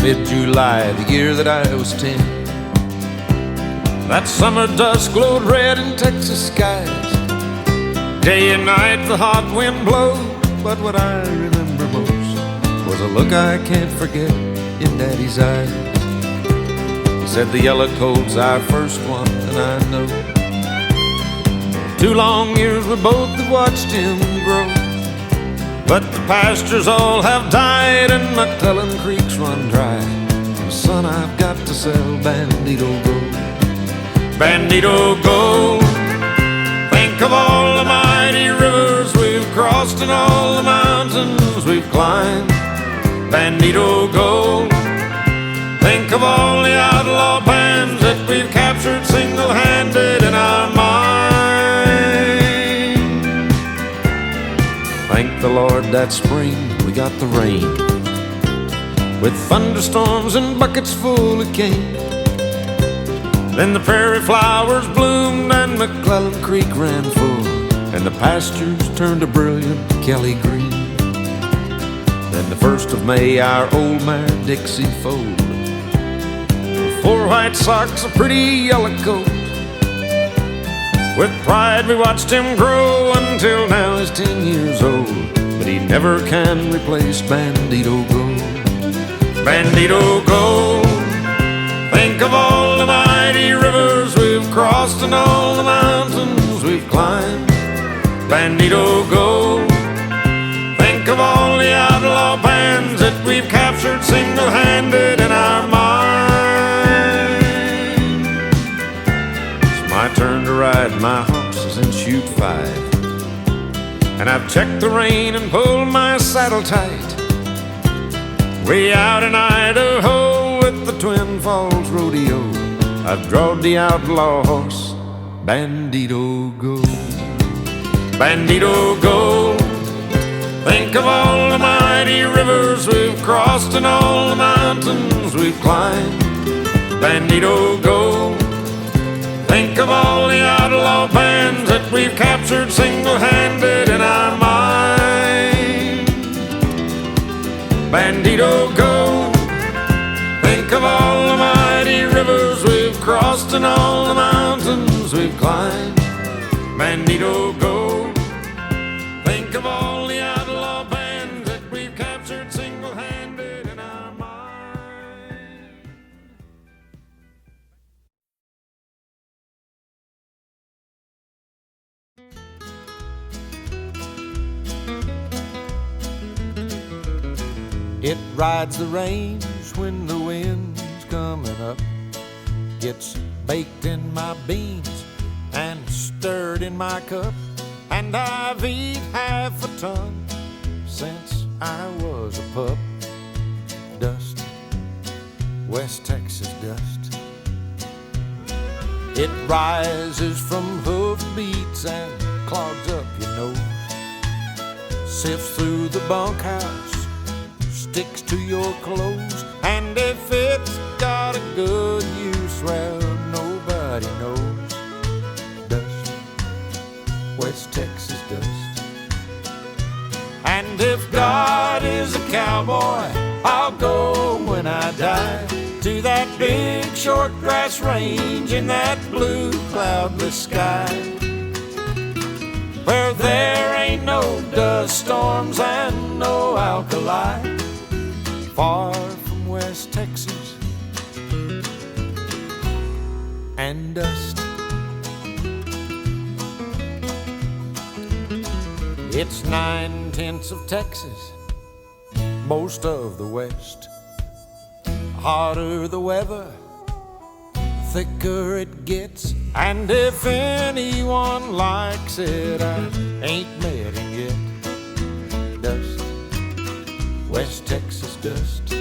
mid-July, the year that I was 10. That summer dust glowed red in Texas skies. Day and night the hot wind blowed, but what I remember most was a look I can't forget in Daddy's eyes. He said the yellow coat's our first one, and I know 2 long years we both have watched him grow. But the pastures all have died and McKibben creeks run dry. And son, I've got to sell Bandito Gold. Bandito Gold. Think of all the mighty rivers we've crossed and all the mountains we've climbed. Bandito Gold. Think of all the outlaw bands that we've captured single-handed in our mind. Thank the Lord that spring we got the rain, with thunderstorms and buckets full of cane. Then the prairie flowers bloomed and McKibben Creek ran full, and the pastures turned a brilliant Kelly green. Then the 1st of May our old mare Dixie foaled, 4 white socks, a pretty yellow coat. With pride we watched him grow until now he's 10 years old, but he never can replace Bandito Gold. Bandito Gold. Think of all the mighty rivers we've crossed and all the mountains we've climbed. Bandito Gold. Think of all the outlaw bands that we've captured single-handed in our mind. It's my turn to ride my horses and shoot 5, and I've checked the rein and pulled my saddle tight. Way out in Idaho with the Twin Falls Rodeo, I've drawed the outlaw horse, Bandito Gold. Bandito Gold. Think of all the mighty rivers we've crossed and all the mountains we've climbed. Bandito Gold. Think of all the outlaw bands that we've captured single-handed in our mind. Bandito Gold. Think of all the mighty rivers we've crossed and all the mountains we've climbed. Bandito Gold. Think of all the outlaw bands that we've captured single-handed in our mind. It rides the range when the wind's coming up, gets baked in my beans and stirred in my cup, and I've eat half a ton since I was a pup. Dust, West Texas dust. It rises from hoofbeats and clogs up your nose, sifts through the bunkhouse, sticks to your clothes, and if it's got a good use, well, nobody knows. Dust, West Texas dust. And if God is a cowboy, I'll go when I die to that big short grass range in that blue cloudless sky, where there ain't no dust storms and no alkali, far from West Texas and dust. It's 9/10 of Texas, most of the West. Hotter the weather, thicker it gets, and if anyone likes it, I ain't met him yet. Dust, West Texas dust.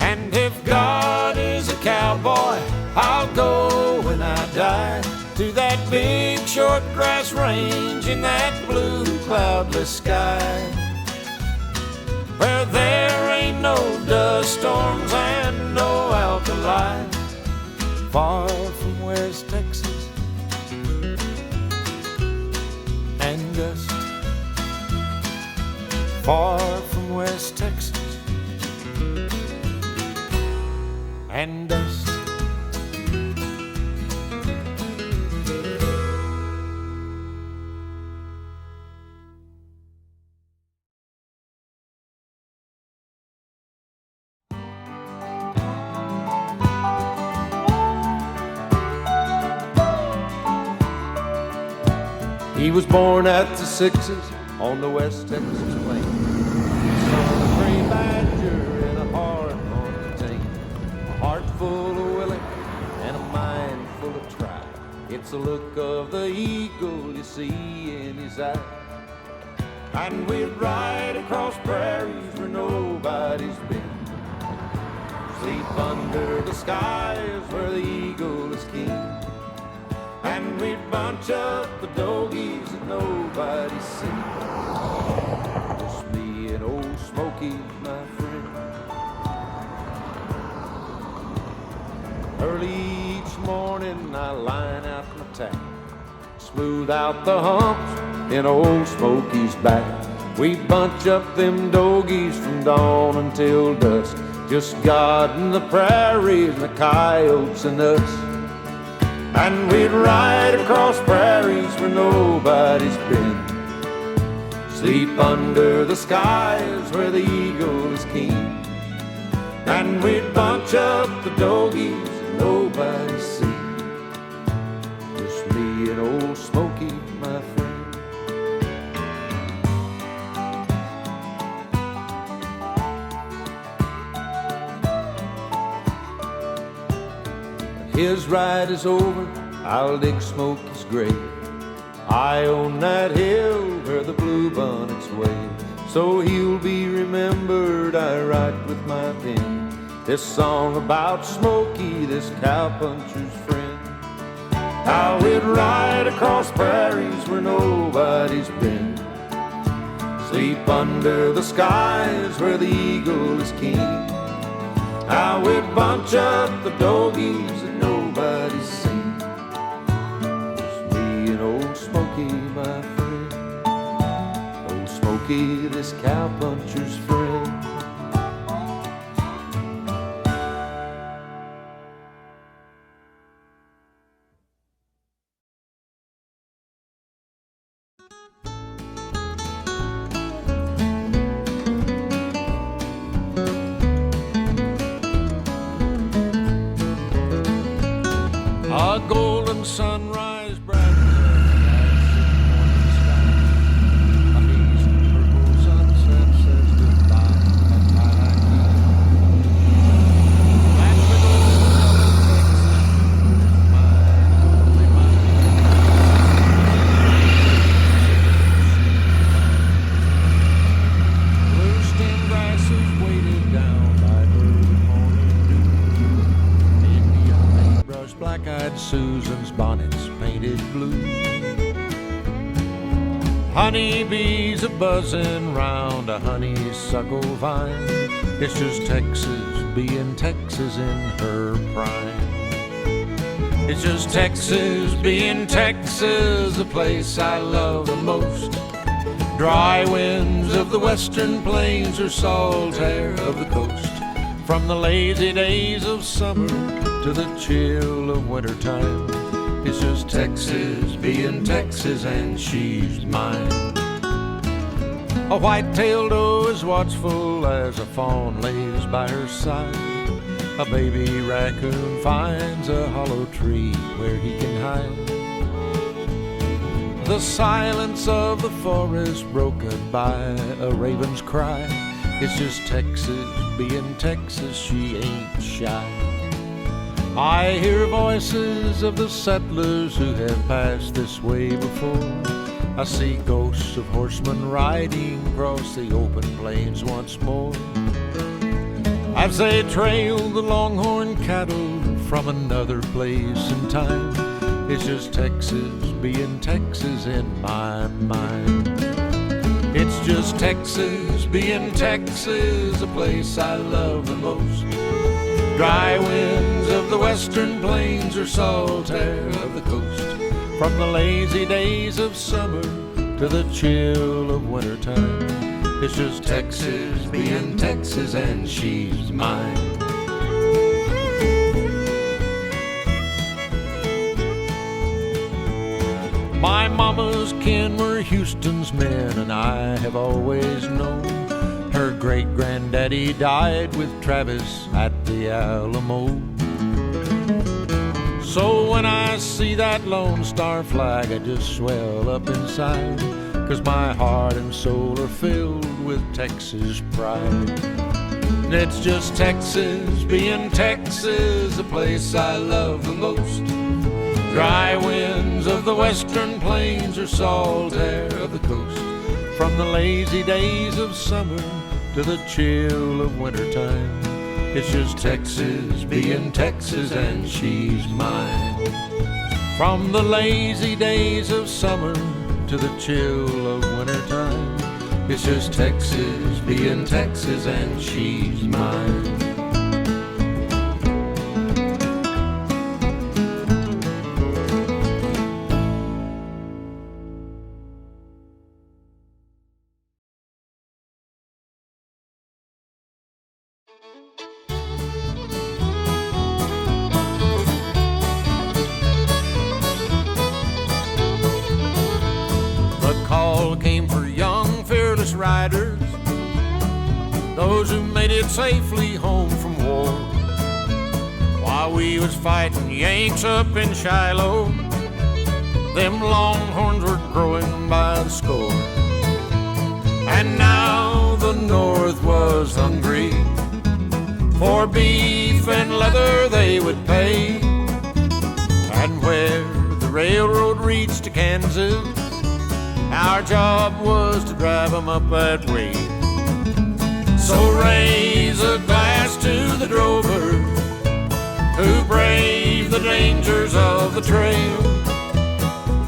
And if God is a cowboy, I'll go when I die to that big short grass range in that blue cloudless sky, where there ain't no dust storms and no alkali, far from West Texas and dust, far from West Texas and dust. He was born at the Sixes on the West Texas plain. Son of a gray badger and a heart on the tame. A heart full of Willie and a mind full of try. It's the look of the eagle you see in his eye. And we'd ride across prairies where nobody's been. Sleep under the skies where the eagle is king. And we'd bunch up the dogies that nobody's seen. Just me and old Smokey, my friend. Early each morning I line out my tack, smooth out the humps in old Smokey's back. We bunch up them dogies from dawn until dusk, just God and the prairies and the coyotes and us. And we'd ride across prairies where nobody's been. Sleep under the skies where the eagle is king. And we'd bunch up the dogies that nobody's seen. Just me and old Smokey, my friend. His ride is over, I'll dig Smokey's grave. I own that hill where the bluebonnets wave. So he'll be remembered, I write with my pen this song about Smokey, this cowpuncher's friend. How we'd ride across prairies where nobody's been. Sleep under the skies where the eagle is king. How we'd bunch up the dogies nobody's seen. Just me and old Smokey, my friend. Old Smokey, this cowpuncher's friend. A golden sunrise bright a hazy purple sunset says goodbye at twilight. That's the golden Texas, my only mine. Blue stem grasses weighted down by early morning dew. Indian paintbrush, black-eyed Susan's bonnets painted blue. Honeybees a buzzing round a honeysuckle vine. It's just Texas being Texas in her prime. It's just Texas being Texas, the place I love the most. Dry winds of the western plains or salt air of the coast. From the lazy days of summer to the chill of wintertime, it's just Texas being Texas and she's mine. A white-tailed doe is watchful as a fawn lays by her side. A baby raccoon finds a hollow tree where he can hide. The silence of the forest broken by a raven's cry. It's just Texas being Texas, she ain't shy. I hear voices of the settlers who have passed this way before. I see ghosts of horsemen riding across the open plains once more. As they trail the longhorn cattle from another place and time, it's just Texas being Texas in my mind. It's just Texas being Texas, the place I love the most. Dry winds of the western plains or salt air of the coast. From the lazy days of summer to the chill of wintertime, it's just Texas being Texas and she's mine. My mama's kin were Houston's men, and I have always known her great-granddaddy died with Travis at the Alamo. So when I see that Lone Star flag, I just swell up inside, 'cause my heart and soul are filled with Texas pride. It's just Texas, being Texas, the place I love the most. Dry winds of the western plains or salt air of the coast. From the lazy days of summer to the chill of wintertime, it's just Texas, being Texas, and she's mine. From the lazy days of summer to the chill of wintertime, it's just Texas, being Texas, and she's mine. Came for young, fearless riders, those who made it safely home from war. While we was fighting Yanks up in Shiloh, them longhorns were growing by the score. And now the North was hungry for beef and leather they would pay. And where the railroad reached to Kansas, our job was to drive them up that way. So raise a glass to the drover who braved the dangers of the trail,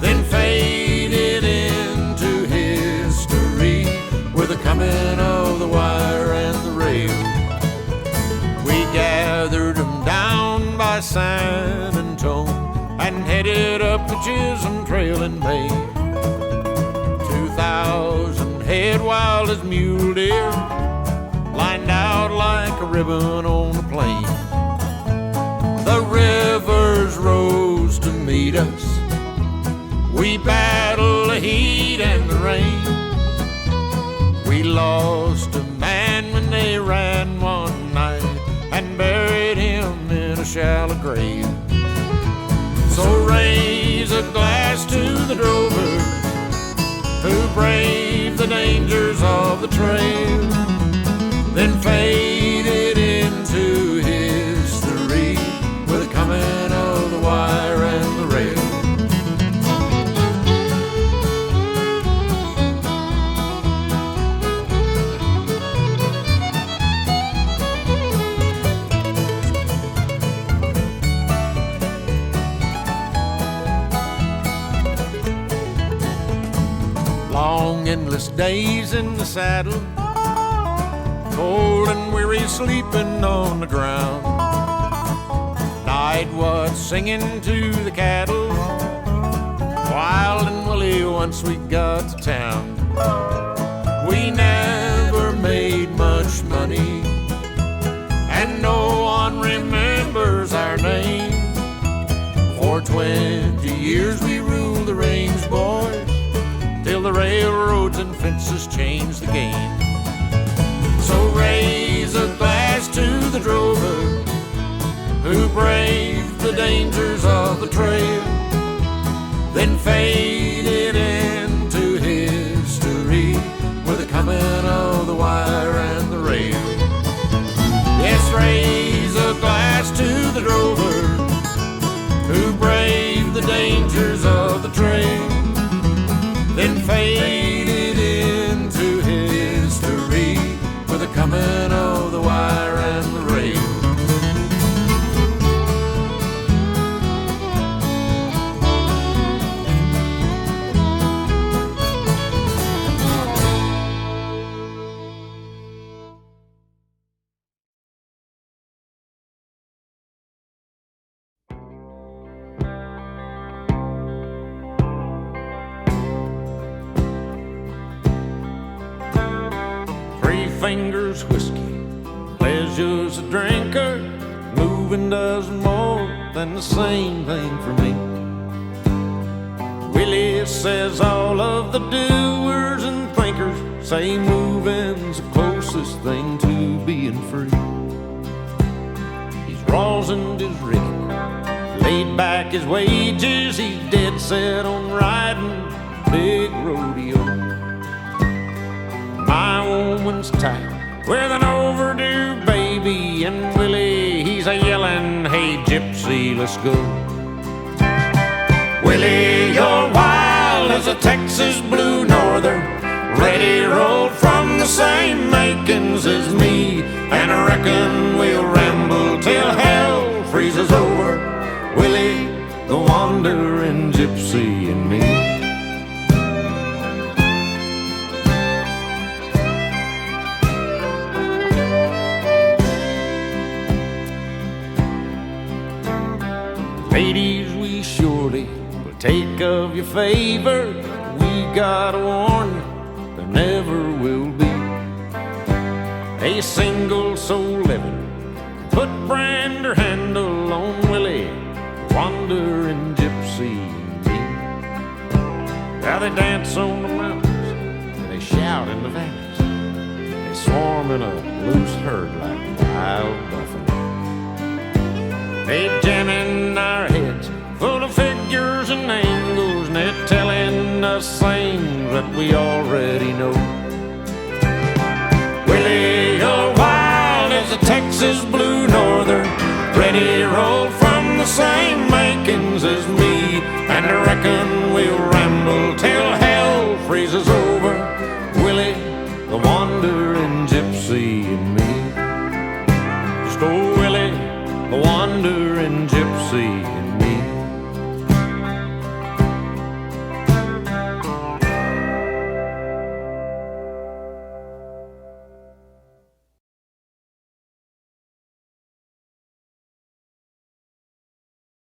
then faded into history with the coming of the wire and the rail. We gathered them down by San Antone and headed up the Chisholm Trail in May. 2,000 head wild as mule deer lined out like a ribbon on the plain. The rivers rose to meet us. We battled the heat and the rain. We lost a man when they ran one night and buried him in a shallow grave. So raise a glass to the drovers who braved the dangers of the trail, then faded into history with the coming of the wire and the rail. Long endless days in the saddle, cold and weary sleeping on the ground. Night was singing to the cattle, Wild and Willie once we got to town. We never made much money, and no one remembers our name. For 20 years we ruled the range, boys, till the railroads and fences changed the game. So raise a glass to the drover who braved the dangers of the trail, then faded into history with the coming of the wire and the rail. Yes, raise a glass to the drover who braved the dangers of the trail, then faded into history with the coming of the wire and the rail. Fingers whiskey, pleasure's a drinker, moving does more than the same thing for me. Willie says all of the doers and thinkers say moving's the closest thing to being free. He's rosined his rigging, laid back his wages, he's dead set on riding big rodeo. My woman's tight with an overdue baby, and Willie, he's a yelling, hey Gypsy, let's go. Willie, you're wild as a Texas blue northern, ready rolled from the same makings as me, and I reckon we'll ramble till hell freezes over, Willie, the wandering gypsy and me. Ladies, we surely will take of your favor. We gotta warn you, there never will be a single soul living put brand or handle on Willie, wandering gypsy and me. Now they dance on the mountains, and they shout in the valleys, they swarm in a loose herd like wild buffalo. They jam in our heads full of figures and angles, and they're telling us things that we already know. Willie, you're wild as a Texas blue northern, ready rolled from the same makings as me, and I reckon we'll ramble till hell freezes over, Willie, the wandering gypsy and me. Just